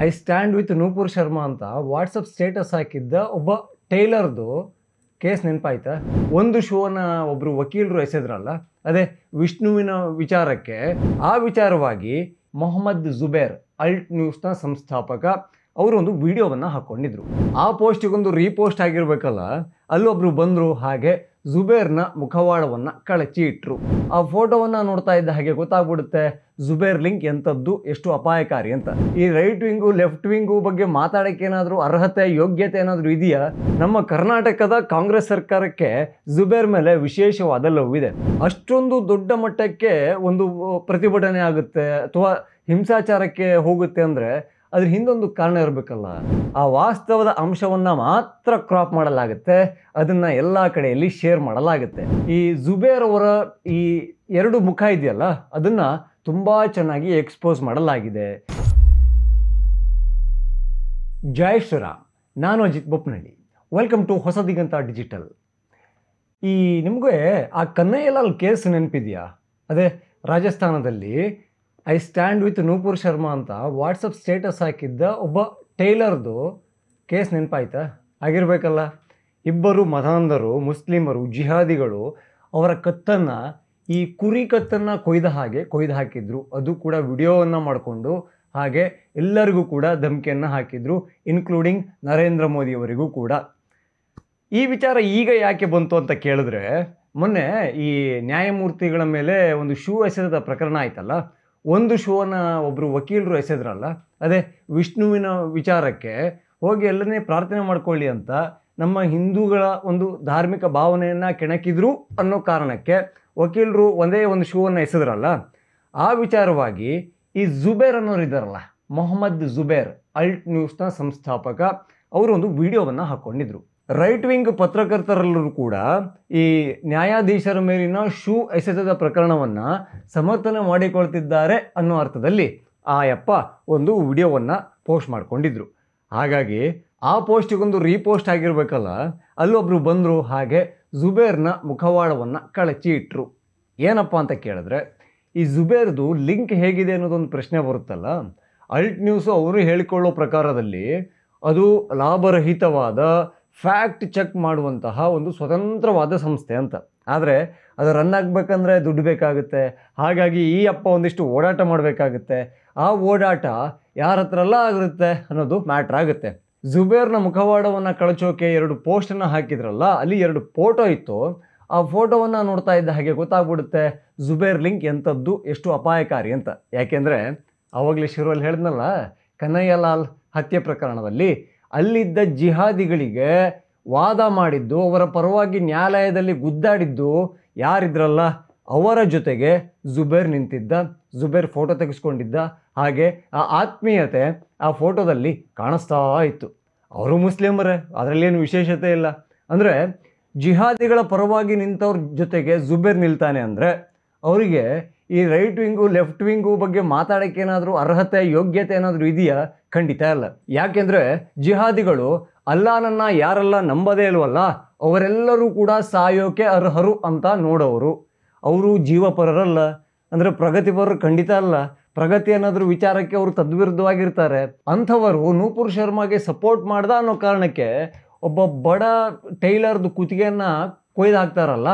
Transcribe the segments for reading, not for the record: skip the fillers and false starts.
I stand with Nupur Sharma ಅಂತ WhatsApp status ಹಾಕಿದ್ದ ಒಬ್ಬ ಟೈಲರ್ದು ಕೇಸ್ ನೆನಪಾಯ್ತಾ? ಒಂದು ಶೋನ ಒಬ್ಬರು ವಕೀಲರು ಎಸೆದ್ರಲ್ಲ, ಅದೇ ವಿಷ್ಣುವಿನ ವಿಚಾರಕ್ಕೆ. ಆ ವಿಚಾರವಾಗಿ ಮೊಹಮ್ಮದ್ ಜುಬೇರ್ ಅಲ್ಟ್ ನ್ಯೂಸ್ನ ಸಂಸ್ಥಾಪಕ ಅವರು ಒಂದು ವಿಡಿಯೋವನ್ನು ಹಾಕ್ಕೊಂಡಿದ್ರು. ಆ ಪೋಸ್ಟಿಗೊಂದು ರೀಪೋಸ್ಟ್ ಆಗಿರ್ಬೇಕಲ್ಲ, ಅಲ್ಲೊಬ್ರು ಬಂದರು, ಹಾಗೆ ಜುಬೇರ್ನ ಮುಖವಾಡವನ್ನು ಕಳಚಿ ಇಟ್ಟರು. ಆ ಫೋಟೋವನ್ನು ನೋಡ್ತಾ ಇದ್ದ ಹಾಗೆ ಗೊತ್ತಾಗ್ಬಿಡುತ್ತೆ ಜುಬೇರ್ ಲಿಂಕ್ ಎಂಥದ್ದು, ಎಷ್ಟು ಅಪಾಯಕಾರಿ ಅಂತ. ಈ ರೈಟ್ ವಿಂಗು ಲೆಫ್ಟ್ ವಿಂಗು ಬಗ್ಗೆ ಮಾತಾಡೋಕ್ಕೆ ಏನಾದರೂ ಅರ್ಹತೆ ಯೋಗ್ಯತೆ ಏನಾದರೂ ಇದೆಯಾ? ನಮ್ಮ ಕರ್ನಾಟಕದ ಕಾಂಗ್ರೆಸ್ ಸರ್ಕಾರಕ್ಕೆ ಜುಬೇರ್ ಮೇಲೆ ವಿಶೇಷವಾದ ಲವ್ ಇದೆ. ಅಷ್ಟೊಂದು ದೊಡ್ಡ ಮಟ್ಟಕ್ಕೆ ಒಂದು ಪ್ರತಿಭಟನೆ ಆಗುತ್ತೆ ಅಥವಾ ಹಿಂಸಾಚಾರಕ್ಕೆ ಹೋಗುತ್ತೆ ಅಂದರೆ ಅದ್ರ ಹಿಂದೊಂದು ಕಾರಣ ಇರಬೇಕಲ್ಲ. ಆ ವಾಸ್ತವದ ಅಂಶವನ್ನು ಮಾತ್ರ ಕ್ರಾಪ್ ಮಾಡಲಾಗುತ್ತೆ, ಅದನ್ನು ಎಲ್ಲ ಕಡೆಯಲ್ಲಿ ಶೇರ್ ಮಾಡಲಾಗುತ್ತೆ. ಈ ಜುಬೇರ್ ಅವರ ಈ ಎರಡು ಮುಖ ಇದೆಯಲ್ಲ, ಅದನ್ನು ತುಂಬ ಚೆನ್ನಾಗಿ ಎಕ್ಸ್ಪೋಸ್ ಮಾಡಲಾಗಿದೆ. ಜೈ ಶ್ರೀರಾಮ್, ನಾನು Ajit Boppanahalli. Welcome to Hosadiganta digital. ಈ ನಿಮಗೆ ಆ ಕನ್ನಯ್ಯಲಾಲ್ ಕೇಸ್ ನೆನಪಿದೆಯಾ? ಅದೇ ರಾಜಸ್ಥಾನದಲ್ಲಿ I stand with Nupur Sharma ಅಂತ ವಾಟ್ಸಪ್ ಸ್ಟೇಟಸ್ ಹಾಕಿದ್ದ ಒಬ್ಬ ಟೈಲರ್ದು ಕೇಸ್ ನೆನಪಾಯ್ತಾ? ಆಗಿರಬೇಕಲ್ಲ. ಇಬ್ಬರು ಮತಾಂಧರು, ಮುಸ್ಲಿಮರು, ಜಿಹಾದಿಗಳು ಅವರ ಕತ್ತನ್ನು, ಈ ಕುರಿ ಕತ್ತನ್ನು ಕೊಯ್ದು ಹಾಕಿದ್ರು. ಅದು ಕೂಡ ವಿಡಿಯೋವನ್ನು ಮಾಡಿಕೊಂಡು, ಹಾಗೆ ಎಲ್ಲರಿಗೂ ಕೂಡ ಧಮಕಿಯನ್ನು ಹಾಕಿದ್ರು, ಇನ್ಕ್ಲೂಡಿಂಗ್ ನರೇಂದ್ರ ಮೋದಿಯವರಿಗೂ ಕೂಡ. ಈ ವಿಚಾರ ಈಗ ಯಾಕೆ ಬಂತು ಅಂತ ಕೇಳಿದ್ರೆ, ಮೊನ್ನೆ ಈ ನ್ಯಾಯಮೂರ್ತಿಗಳ ಮೇಲೆ ಒಂದು ಶೂ ಎಸೆದ ಪ್ರಕರಣ ಆಯ್ತಲ್ಲ. ಒಂದು ಶೋನ ಒಬ್ಬರು ವಕೀಲರು ಎಸೆದ್ರಲ್ಲ, ಅದೇ ವಿಷ್ಣುವಿನ ವಿಚಾರಕ್ಕೆ ಹೋಗಿ ಎಲ್ಲನೇ ಪ್ರಾರ್ಥನೆ ಮಾಡ್ಕೊಳ್ಳಿ ಅಂತ ನಮ್ಮ ಹಿಂದೂಗಳ ಒಂದು ಧಾರ್ಮಿಕ ಭಾವನೆಯನ್ನು ಕೆಣಕಿದ್ರು ಅನ್ನೋ ಕಾರಣಕ್ಕೆ ವಕೀಲರು ಒಂದೇ ಒಂದು ಶೂವನ್ನು ಎಸೆದ್ರಲ್ಲ. ಆ ವಿಚಾರವಾಗಿ ಈ ಜುಬೇರ್ ಅನ್ನೋರು ಇದ್ದಾರಲ್ಲ, ಮೊಹಮ್ಮದ್ ಜುಬೇರ್ ಅಲ್ಟ್ ನ್ಯೂಸ್ನ ಸಂಸ್ಥಾಪಕ, ಅವರು ಒಂದು ವಿಡಿಯೋವನ್ನು ಹಾಕ್ಕೊಂಡಿದ್ರು. ರೈಟ್ ವಿಂಗ್ ಪತ್ರಕರ್ತರೆಲ್ಲರೂ ಕೂಡ ಈ ನ್ಯಾಯಾಧೀಶರ ಮೇಲಿನ ಶೂ ಎಸೆತದ ಪ್ರಕರಣವನ್ನು ಸಮರ್ಥನೆ ಮಾಡಿಕೊಳ್ತಿದ್ದಾರೆ ಅನ್ನೋ ಅರ್ಥದಲ್ಲಿ ಆ ಯಪ್ಪ ಒಂದು ವಿಡಿಯೋವನ್ನು ಪೋಸ್ಟ್ ಮಾಡಿಕೊಂಡಿದ್ರು. ಹಾಗಾಗಿ ಆ ಪೋಸ್ಟಿಗೊಂದು ರೀಪೋಸ್ಟ್ ಆಗಿರಬೇಕಲ್ಲ, ಅಲ್ಲೊಬ್ರು ಬಂದರು, ಹಾಗೆ ಜುಬೇರ್ನ ಮುಖವಾಡವನ್ನು ಕಳಚಿ ಇಟ್ಟರು. ಏನಪ್ಪ ಅಂತ ಕೇಳಿದ್ರೆ, ಈ ಜುಬೇರ್ದು ಲಿಂಕ್ ಹೇಗಿದೆ ಅನ್ನೋದೊಂದು ಪ್ರಶ್ನೆ ಬರುತ್ತಲ್ಲ. ಅಲ್ಟ್ ನ್ಯೂಸು ಅವರು ಹೇಳಿಕೊಳ್ಳೋ ಪ್ರಕಾರದಲ್ಲಿ ಅದು ಲಾಭರಹಿತವಾದ ಫ್ಯಾಕ್ಟ್ ಚೆಕ್ ಮಾಡುವಂತಹ ಒಂದು ಸ್ವತಂತ್ರವಾದ ಸಂಸ್ಥೆ ಅಂತ. ಆದರೆ ಅದು ರನ್ ಆಗಬೇಕಂದ್ರೆ ದುಡ್ಡು ಬೇಕಾಗುತ್ತೆ. ಹಾಗಾಗಿ ಈ ಅಪ್ಪ ಒಂದಿಷ್ಟು ಓಡಾಟ ಮಾಡಬೇಕಾಗುತ್ತೆ. ಆ ಓಡಾಟ ಯಾರ ಹತ್ರ ಎಲ್ಲ ಆಗುತ್ತೆ ಅನ್ನೋದು ಮ್ಯಾಟ್ರ್ ಆಗುತ್ತೆ. ಜುಬೇರ್ನ ಮುಖವಾಡವನ್ನು ಕಳಚೋಕೆ 2 ಪೋಸ್ಟನ್ನು ಹಾಕಿದ್ರಲ್ಲ, ಅಲ್ಲಿ 2 ಫೋಟೋ ಇತ್ತು. ಆ ಫೋಟೋವನ್ನು ನೋಡ್ತಾ ಇದ್ದ ಹಾಗೆ ಗೊತ್ತಾಗ್ಬಿಡುತ್ತೆ ಜುಬೇರ್ ಲಿಂಕ್ ಎಂಥದ್ದು, ಎಷ್ಟು ಅಪಾಯಕಾರಿ ಅಂತ. ಯಾಕೆಂದರೆ ಆವಾಗಲೇ ಶುರುವಲ್ಲಿ ಹೇಳಿದ್ನಲ್ಲ, ಕನ್ನಯ್ಯಲಾಲ್ ಹತ್ಯೆ ಪ್ರಕರಣದಲ್ಲಿ ಅಲ್ಲಿದ್ದ ಜಿಹಾದಿಗಳಿಗೆ ವಾದ ಮಾಡಿದ್ದು, ಅವರ ಪರವಾಗಿ ನ್ಯಾಯಾಲಯದಲ್ಲಿ ಗುದ್ದಾಡಿದ್ದು ಯಾರಿದ್ರಲ್ಲ, ಅವರ ಜೊತೆಗೆ ಜುಬೇರ್ ನಿಂತಿದ್ದ, ಜುಬೇರ್ ಫೋಟೋ ತೆಗೆಸ್ಕೊಂಡಿದ್ದ. ಹಾಗೆ ಆ ಆತ್ಮೀಯತೆ ಆ ಫೋಟೋದಲ್ಲಿ ಕಾಣಿಸ್ತಾ ಇತ್ತು. ಅವರು ಮುಸ್ಲಿಮರೇ, ಅದರಲ್ಲೇನು ವಿಶೇಷತೆ ಇಲ್ಲ. ಅಂದರೆ ಜಿಹಾದಿಗಳ ಪರವಾಗಿ ನಿಂತವ್ರ ಜೊತೆಗೆ ಜುಬೇರ್ ನಿಲ್ತಾನೆ ಅಂದರೆ ಅವರಿಗೆ ಈ ರೈಟ್ ವಿಂಗು ಲೆಫ್ಟ್ ವಿಂಗು ಬಗ್ಗೆ ಮಾತಾಡೋಕ್ಕೆ ಏನಾದರೂ ಅರ್ಹತೆ ಯೋಗ್ಯತೆ ಏನಾದರೂ ಇದೆಯಾ? ಖಂಡಿತ ಇಲ್ಲ. ಯಾಕೆಂದರೆ ಜಿಹಾದಿಗಳು ಅಲ್ಲಾನನ್ನು ಯಾರೆಲ್ಲ ನಂಬದೇ ಇಲ್ವಲ್ಲ, ಅವರೆಲ್ಲರೂ ಕೂಡ ಸಾಯೋಕೆ ಅರ್ಹರು ಅಂತ ನೋಡೋರು. ಅವರು ಜೀವಪರರಲ್ಲ, ಅಂದರೆ ಪ್ರಗತಿಪರರು ಖಂಡಿತ ಅಲ್ಲ. ಪ್ರಗತಿ ಏನಾದರೂ ವಿಚಾರಕ್ಕೆ ಅವರು ತದ್ವಿರುದ್ಧವಾಗಿರ್ತಾರೆ. ಅಂಥವರು ನೂಪುರ್ ಶರ್ಮಾಗೆ ಸಪೋರ್ಟ್ ಮಾಡ್ದ ಅನ್ನೋ ಕಾರಣಕ್ಕೆ ಒಬ್ಬ ಬಡ ಟೈಲರ್ದು ಕುತ್ತಿಗೆಯನ್ನು ಕೊಯ್ದು ಹಾಕ್ತಾರಲ್ಲ,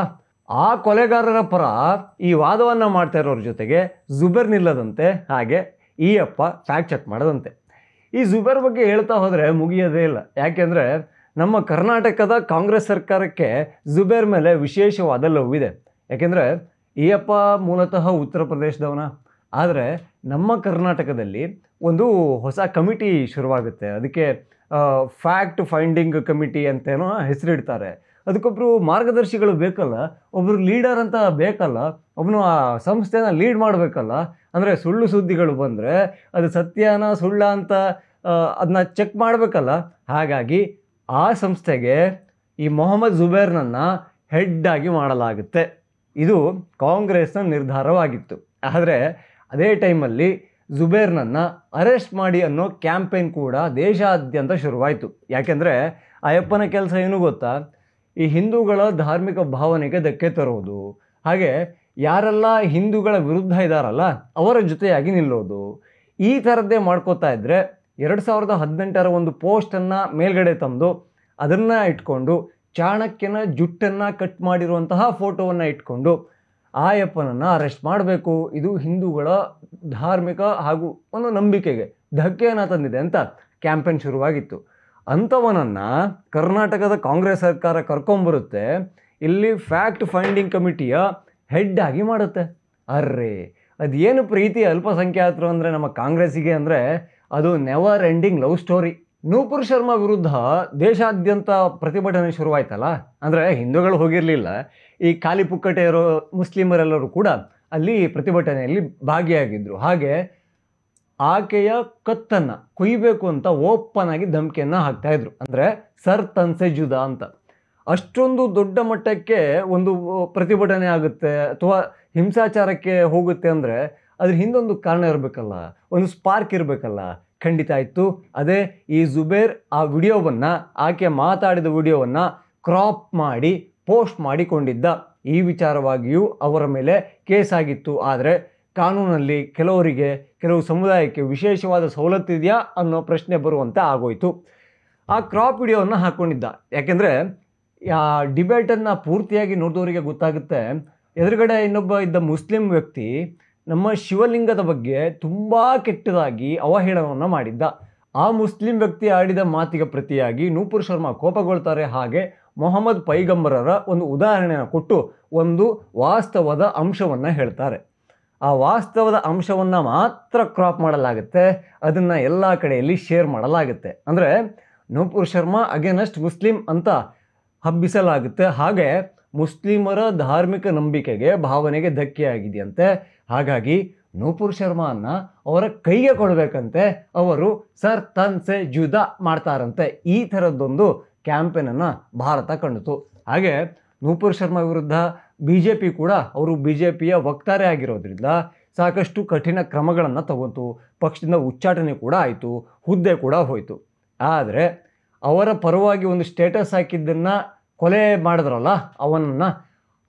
ಆ ಕೊಲೆಗಾರರ ಪರ ಈ ವಾದವನ್ನು ಮಾಡ್ತಾ ಇರೋರ ಜೊತೆಗೆ ಜುಬೇರ್ ನಿಲ್ಲದಂತೆ, ಹಾಗೆ ಈ ಅಪ್ಪ ಫ್ಯಾಕ್ಟ್ ಚೆಕ್ ಮಾಡೋದಂತೆ. ಈ ಜುಬೇರ್ ಬಗ್ಗೆ ಹೇಳ್ತಾ ಹೋದರೆ ಮುಗಿಯೋದೇ ಇಲ್ಲ. ಯಾಕೆಂದರೆ ನಮ್ಮ ಕರ್ನಾಟಕದ ಕಾಂಗ್ರೆಸ್ ಸರ್ಕಾರಕ್ಕೆ ಜುಬೇರ್ ಮೇಲೆ ವಿಶೇಷವಾದ ಲವ್ ಇದೆ. ಯಾಕೆಂದರೆ ಈ ಅಪ್ಪ ಮೂಲತಃ ಉತ್ತರ ಪ್ರದೇಶದವನ. ಆದರೆ ನಮ್ಮ ಕರ್ನಾಟಕದಲ್ಲಿ ಒಂದು ಹೊಸ ಕಮಿಟಿ ಶುರುವಾಗುತ್ತೆ. ಅದಕ್ಕೆ ಫ್ಯಾಕ್ಟ್ ಫೈಂಡಿಂಗ್ ಕಮಿಟಿ ಅಂತೇನೋ ಹೆಸರಿಡ್ತಾರೆ. ಅದಕ್ಕೊಬ್ಬರು ಮಾರ್ಗದರ್ಶಿಗಳು ಬೇಕಲ್ಲ, ಒಬ್ಬರು ಲೀಡರ್ ಅಂತ ಬೇಕಲ್ಲ, ಒಬ್ಬನು ಆ ಸಂಸ್ಥೆನ ಲೀಡ್ ಮಾಡಬೇಕಲ್ಲ. ಅಂದರೆ ಸುಳ್ಳು ಸುದ್ದಿಗಳು ಬಂದರೆ ಅದು ಸತ್ಯನ ಸುಳ್ಳ ಅಂತ ಅದನ್ನ ಚೆಕ್ ಮಾಡಬೇಕಲ್ಲ. ಹಾಗಾಗಿ ಆ ಸಂಸ್ಥೆಗೆ ಈ ಮೊಹಮ್ಮದ್ ಜುಬೇರ್ನನ್ನು ಹೆಡ್ಡಾಗಿ ಮಾಡಲಾಗುತ್ತೆ. ಇದು ಕಾಂಗ್ರೆಸ್ನ ನಿರ್ಧಾರವಾಗಿತ್ತು. ಆದರೆ ಅದೇ ಟೈಮಲ್ಲಿ ಜುಬೇರ್ನನ್ನು ಅರೆಸ್ಟ್ ಮಾಡಿ ಅನ್ನೋ ಕ್ಯಾಂಪೇನ್ ಕೂಡ ದೇಶಾದ್ಯಂತ ಶುರುವಾಯಿತು. ಯಾಕೆಂದರೆ ಅಯ್ಯಪ್ಪನ ಕೆಲಸ ಏನು ಗೊತ್ತಾ? ಈ ಹಿಂದೂಗಳ ಧಾರ್ಮಿಕ ಭಾವನೆಗೆ ಧಕ್ಕೆ ತರೋದು, ಹಾಗೆ ಯಾರೆಲ್ಲ ಹಿಂದೂಗಳ ವಿರುದ್ಧ ಇದ್ದಾರಲ್ಲ ಅವರ ಜೊತೆಯಾಗಿ ನಿಲ್ಲೋದು. ಈ ಥರದ್ದೇ ಮಾಡ್ಕೋತಾ ಇದ್ದರೆ 2018ರ ಒಂದು ಪೋಸ್ಟನ್ನು ಮೇಲ್ಗಡೆ ತಂದು ಅದನ್ನು ಇಟ್ಕೊಂಡು ಚಾಣಕ್ಯನ ಜುಟ್ಟನ್ನು ಕಟ್ ಮಾಡಿರುವಂತಹ ಫೋಟೋವನ್ನು ಇಟ್ಕೊಂಡು ಆ ಯಪ್ಪನನ್ನು ಅರೆಸ್ಟ್ ಮಾಡಬೇಕು, ಇದು ಹಿಂದೂಗಳ ಧಾರ್ಮಿಕ ಹಾಗೂ ಒಂದು ನಂಬಿಕೆಗೆ ಧಕ್ಕೆಯನ್ನು ತಂದಿದೆ ಅಂತ ಕ್ಯಾಂಪೇನ್ ಶುರುವಾಗಿತ್ತು. ಅಂಥವನನ್ನು ಕರ್ನಾಟಕದ ಕಾಂಗ್ರೆಸ್ ಸರ್ಕಾರ ಕರ್ಕೊಂಬರುತ್ತೆ, ಇಲ್ಲಿ ಫ್ಯಾಕ್ಟ್ ಫೈಂಡಿಂಗ್ ಕಮಿಟಿಯ ಹೆಡ್ ಆಗಿ ಮಾಡುತ್ತೆ. ಅರ್ರೇ, ಅದೇನು ಪ್ರೀತಿ ಅಲ್ಪಸಂಖ್ಯಾತರು ಅಂದರೆ ನಮ್ಮ ಕಾಂಗ್ರೆಸ್ಸಿಗೆ ಅಂದರೆ ಅದು never ending love story. Nupur Sharma ವಿರುದ್ಧ ದೇಶಾದ್ಯಂತ ಪ್ರತಿಭಟನೆ ಶುರುವಾಯ್ತಲ್ಲ, ಅಂದರೆ ಹಿಂದೂಗಳು ಹೋಗಿರಲಿಲ್ಲ, ಈ ಖಾಲಿ ಪುಕ್ಕಟೆ ಇರೋ ಮುಸ್ಲಿಮರೆಲ್ಲರೂ ಕೂಡ ಅಲ್ಲಿ ಪ್ರತಿಭಟನೆಯಲ್ಲಿ ಭಾಗಿಯಾಗಿದ್ದರು. ಹಾಗೆ ಆಕೆಯ ಕತ್ತನ್ನು ಕೊಯ್ಯಬೇಕು ಅಂತ ಓಪನ್ ಆಗಿ ಧಮಕಿಯನ್ನು ಹಾಕ್ತಾಯಿದ್ರು, ಅಂದರೆ ಸರ್ ತನ್ಸೆ ಜುದಾ ಅಂತ. ಅಷ್ಟೊಂದು ದೊಡ್ಡ ಮಟ್ಟಕ್ಕೆ ಒಂದು ಪ್ರತಿಭಟನೆ ಆಗುತ್ತೆ ಅಥವಾ ಹಿಂಸಾಚಾರಕ್ಕೆ ಹೋಗುತ್ತೆ ಅಂದರೆ ಅದ್ರ ಹಿಂದೊಂದು ಕಾರಣ ಇರಬೇಕಲ್ಲ, ಒಂದು ಸ್ಪಾರ್ಕ್ ಇರಬೇಕಲ್ಲ. ಖಂಡಿತ ಇತ್ತು. ಅದೇ ಈ ಜುಬೇರ್ ಆ ವಿಡಿಯೋವನ್ನು, ಆಕೆ ಮಾತಾಡಿದ ವಿಡಿಯೋವನ್ನು ಕ್ರಾಪ್ ಮಾಡಿ ಪೋಸ್ಟ್ ಮಾಡಿಕೊಂಡಿದ್ದ. ಈ ವಿಚಾರವಾಗಿಯೂ ಅವರ ಮೇಲೆ ಕೇಸ್ ಆಗಿತ್ತು. ಆದರೆ ಕಾನೂನಲ್ಲಿ ಕೆಲವು ಸಮುದಾಯಕ್ಕೆ ವಿಶೇಷವಾದ ಸವಲತ್ತು ಇದೆಯಾ ಅನ್ನೋ ಪ್ರಶ್ನೆ ಬರುವಂತೆ ಆಗೋಯಿತು. ಆ ಕ್ರಾಪ್ ವಿಡಿಯೋವನ್ನು ಹಾಕ್ಕೊಂಡಿದ್ದ. ಯಾಕೆಂದರೆ ಆ ಡಿಬೇಟನ್ನು ಪೂರ್ತಿಯಾಗಿ ನೋಡಿದವರಿಗೆ ಗೊತ್ತಾಗುತ್ತೆ, ಎದುರುಗಡೆ ಇನ್ನೊಬ್ಬ ಇದ್ದ ಮುಸ್ಲಿಂ ವ್ಯಕ್ತಿ ನಮ್ಮ ಶಿವಲಿಂಗದ ಬಗ್ಗೆ ತುಂಬ ಕೆಟ್ಟದಾಗಿ ಅವಹೇಳನವನ್ನು ಮಾಡಿದ್ದ. ಆ ಮುಸ್ಲಿಂ ವ್ಯಕ್ತಿ ಆಡಿದ ಮಾತಿಗೆ ಪ್ರತಿಯಾಗಿ ನೂಪುರ್ ಶರ್ಮಾ ಕೋಪಗೊಳ್ತಾರೆ. ಹಾಗೆ ಮೊಹಮ್ಮದ್ ಪೈಗಂಬರರ ಒಂದು ಉದಾಹರಣೆಯನ್ನು ಕೊಟ್ಟು ಒಂದು ವಾಸ್ತವದ ಅಂಶವನ್ನು ಹೇಳ್ತಾರೆ. ಆ ವಾಸ್ತವದ ಅಂಶವನ್ನು ಮಾತ್ರ ಕ್ರಾಪ್ ಮಾಡಲಾಗುತ್ತೆ, ಅದನ್ನು ಎಲ್ಲ ಕಡೆಯಲ್ಲಿ ಶೇರ್ ಮಾಡಲಾಗುತ್ತೆ. ಅಂದರೆ ನೂಪುರ್ ಶರ್ಮಾ ಅಗೇನೆಸ್ಟ್ ಮುಸ್ಲಿಂ ಅಂತ ಹಬ್ಬಿಸಲಾಗುತ್ತೆ. ಹಾಗೆ ಮುಸ್ಲಿಮರ ಧಾರ್ಮಿಕ ನಂಬಿಕೆಗೆ, ಭಾವನೆಗೆ ಧಕ್ಕೆಯಾಗಿದೆಯಂತೆ. ಹಾಗಾಗಿ ನೂಪುರ್ ಶರ್ಮಾನ ಅವರ ಕೈಗೆ ಕೊಡಬೇಕಂತೆ ಅವರು ಸರ್ ತನ್ಸೆ ಜುದಾ ಮಾಡ್ತಾರಂತೆ. ಈ ಥರದ್ದೊಂದು ಕ್ಯಾಂಪೇನನ್ನು ಭಾರತ ಕಂಡಿತು. ಹಾಗೆ ನೂಪುರ್ ಶರ್ಮಾ ವಿರುದ್ಧ BJP ಕೂಡ, ಅವರು BJPಯ ವಕ್ತಾರೆ ಆಗಿರೋದ್ರಿಂದ ಸಾಕಷ್ಟು ಕಠಿಣ ಕ್ರಮಗಳನ್ನು ತಗೊಂತು. ಪಕ್ಷದಿಂದ ಉಚ್ಚಾಟನೆ ಕೂಡ ಆಯಿತು, ಹುದ್ದೆ ಕೂಡ ಹೋಯಿತು. ಆದರೆ ಅವರ ಪರವಾಗಿ ಒಂದು ಸ್ಟೇಟಸ್ ಹಾಕಿದ್ದನ್ನು ಕೊಲೆ ಮಾಡಿದ್ರಲ್ಲ,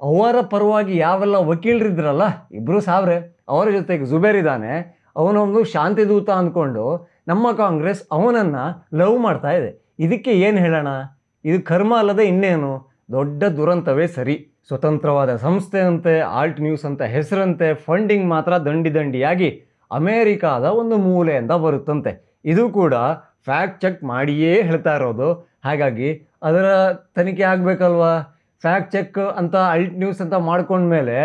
ಅವರ ಪರವಾಗಿ ಯಾವೆಲ್ಲ ವಕೀಲರಿದ್ರಲ್ಲ, ಇಬ್ಬರು ಸಾವಿರ, ಅವರ ಜೊತೆಗೆ ಜುಬೇರ್ ಇದ್ದಾನೆ, ಅವನೊಂದು ಶಾಂತಿದೂತ ಅಂದ್ಕೊಂಡು ನಮ್ಮ ಕಾಂಗ್ರೆಸ್ ಅವನನ್ನು ಲವ್ ಮಾಡ್ತಾ ಇದೆ. ಇದಕ್ಕೆ ಏನು ಹೇಳೋಣ? ಇದು ಕರ್ಮ ಅಲ್ಲದೆ ಇನ್ನೇನು, ದೊಡ್ಡ ದುರಂತವೇ ಸರಿ. ಸ್ವತಂತ್ರವಾದ ಸಂಸ್ಥೆ ಅಂತೆ, ಆಲ್ಟ್ ನ್ಯೂಸ್ ಅಂತ ಹೆಸರಂತೆ, ಫಂಡಿಂಗ್ ಮಾತ್ರ ದಂಡಿಯಾಗಿ ಅಮೇರಿಕಾದ ಒಂದು ಮೂಲೆಯಿಂದ ಬರುತ್ತಂತೆ. ಇದು ಕೂಡ ಫ್ಯಾಕ್ಟ್ ಚೆಕ್ ಮಾಡಿಯೇ ಹೇಳ್ತಾ ಇರೋದು. ಹಾಗಾಗಿ ಅದರ ತನಿಖೆ ಆಗಬೇಕಲ್ವಾ? ಫ್ಯಾಕ್ಟ್ ಚೆಕ್ ಅಂತ ಆಲ್ಟ್ ನ್ಯೂಸ್ ಅಂತ ಮಾಡ್ಕೊಂಡ್ಮೇಲೆ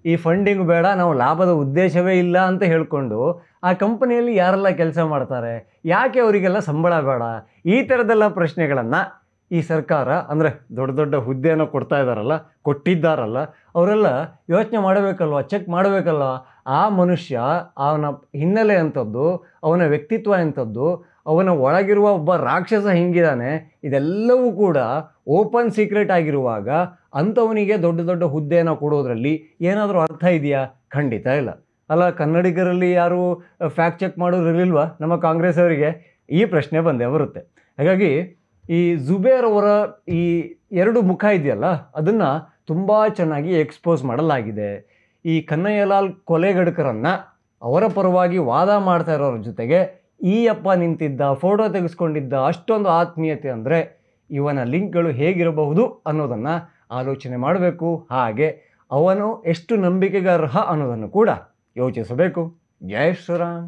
ಈ ಫಂಡಿಂಗ್ ಬೇಡ, ನಾವು ಲಾಭದ ಉದ್ದೇಶವೇ ಇಲ್ಲ ಅಂತ ಹೇಳ್ಕೊಂಡು ಆ ಕಂಪನಿಯಲ್ಲಿ ಯಾರೆಲ್ಲ ಕೆಲಸ ಮಾಡ್ತಾರೆ, ಯಾಕೆ ಅವರಿಗೆಲ್ಲ ಸಂಬಳ ಬೇಡ, ಈ ಥರದ್ದೆಲ್ಲ ಪ್ರಶ್ನೆಗಳನ್ನು ಈ ಸರ್ಕಾರ, ಅಂದರೆ ದೊಡ್ಡ ದೊಡ್ಡ ಹುದ್ದೆಯನ್ನು ಕೊಟ್ಟಿದ್ದಾರಲ್ಲ ಅವರೆಲ್ಲ ಯೋಚನೆ ಮಾಡಬೇಕಲ್ವ, ಚೆಕ್ ಮಾಡಬೇಕಲ್ವ. ಆ ಮನುಷ್ಯ, ಅವನ ಹಿನ್ನೆಲೆ ಅಂಥದ್ದು, ಅವನ ವ್ಯಕ್ತಿತ್ವ ಎಂಥದ್ದು, ಅವನ ಒಳಗಿರುವ ಒಬ್ಬ ರಾಕ್ಷಸ ಹಿಂಗಿದ್ದಾನೆ, ಇದೆಲ್ಲವೂ ಕೂಡ ಓಪನ್ ಸೀಕ್ರೆಟ್ ಆಗಿರುವಾಗ ಅಂಥವನಿಗೆ ದೊಡ್ಡ ದೊಡ್ಡ ಹುದ್ದೆಯನ್ನು ಕೊಡೋದ್ರಲ್ಲಿ ಏನಾದರೂ ಅರ್ಥ ಇದೆಯಾ? ಖಂಡಿತ ಇಲ್ಲ. ಅಲ್ಲ, ಕನ್ನಡಿಗರಲ್ಲಿ ಯಾರು ಫ್ಯಾಕ್ಟ್ ಚೆಕ್ ಮಾಡೋರು ಇರಲಿಲ್ವಾ ನಮ್ಮ ಕಾಂಗ್ರೆಸ್ ಅವರಿಗೆ? ಈ ಪ್ರಶ್ನೆ ಬಂದೇ ಬರುತ್ತೆ. ಹಾಗಾಗಿ ಈ ಜುಬೇರ್ ಅವರ ಈ ಎರಡು ಮುಖ ಇದೆಯಲ್ಲ, ಅದನ್ನು ತುಂಬ ಚೆನ್ನಾಗಿ ಎಕ್ಸ್ಪೋಸ್ ಮಾಡಲಾಗಿದೆ. ಈ ಕನ್ನಯ್ಯಲಾಲ್ ಕೊಲೆಗಡಕರನ್ನು ಅವರ ಪರವಾಗಿ ವಾದ ಮಾಡ್ತಾ ಇರೋರ ಜೊತೆಗೆ ಈ ಅಪ್ಪ ನಿಂತಿದ್ದ, ಫೋಟೋ ತೆಗೆಸ್ಕೊಂಡಿದ್ದ, ಅಷ್ಟೊಂದು ಆತ್ಮೀಯತೆ ಅಂದರೆ ಇವನ ಲಿಂಕ್ಗಳು ಹೇಗಿರಬಹುದು ಅನ್ನೋದನ್ನು ಆಲೋಚನೆ ಮಾಡಬೇಕು. ಹಾಗೆ ಅವನು ಎಷ್ಟು ನಂಬಿಕೆಗರ್ಹ ಅನ್ನೋದನ್ನು ಕೂಡ ಯೋಚಿಸಬೇಕು. ಜೈ ಶ್ರೀರಾಮ್.